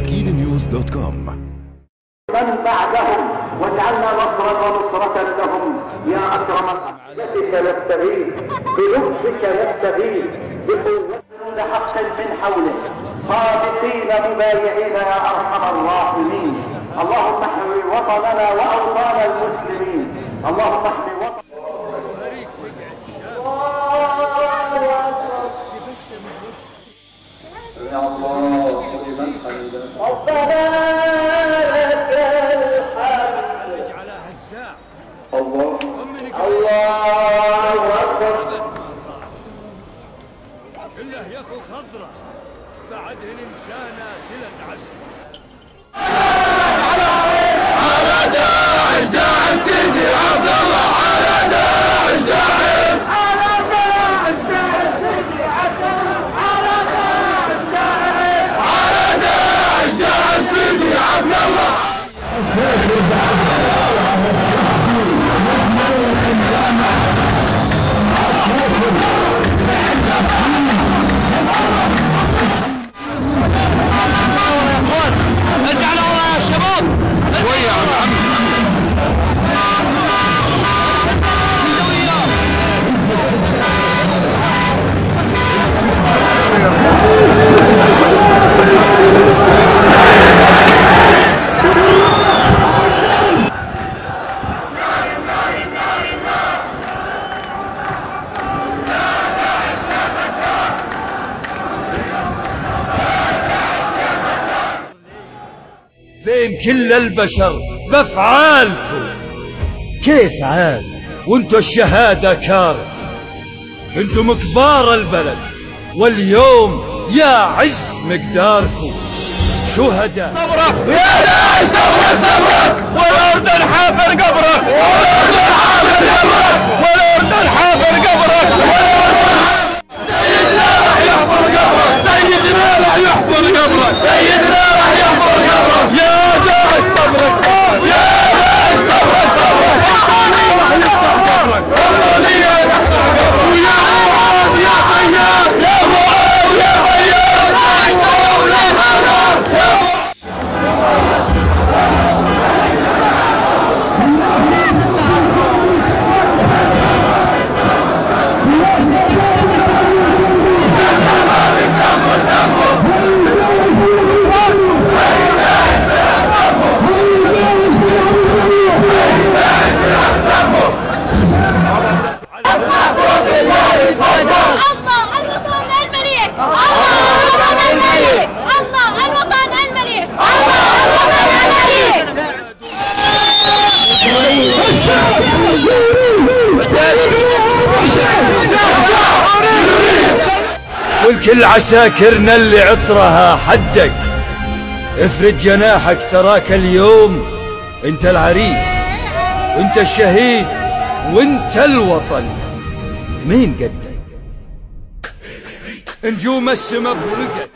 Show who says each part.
Speaker 1: وكيلنيوز.com.
Speaker 2: من بعدهم واجعلنا نصرا ونصرة لهم يا أكرم بلطفك نستغيث بلطفك نستغيث بقوة حق من حوله صادقين مبايعين يا أرحم الراحمين. اللهم احمي وطننا وأوطان المسلمين. اللهم احمي وطننا. يا الله لمن حمده ربنا لك الحمد. الله الله أكبر.
Speaker 3: كله يا اخو خضره بعدهن انسانه تلد عسكر.
Speaker 4: على داعش داعش سيدي عبد الله، على داعش داعش، على داعش داعش سيدي عبد الله، على داعش داعش، على داعش داعش سيدي عبد الله.
Speaker 3: بين كل البشر بافعالكم. كيف عاد وانتو الشهاده كارثه؟ انتم كبار البلد واليوم يا عز مقداركم شهداء.
Speaker 4: صبرك يا داعش، صبرك صبرك، والاردن حافر قبرك، والاردن حافر قبرك، والاردن حافر قبرك، سيدنا راح يحفر قبرك، سيدنا راح يحفر قبرك، سيدنا راح يحفر قبرك. يا داعش صبرك صبرك، يا داعش صبرك صبرك، والله راح يحفر قبرك، والله يحفر قبرك. ويا معاذ يا طيار، يا معاذ يا طيار، داعش ولا حرام يا
Speaker 3: والكل عساكرنا اللي عطرها حدك. افرد جناحك تراك اليوم انت العريس وانت الشهيد وانت الوطن. مين قدك؟ نجوم السما برقت.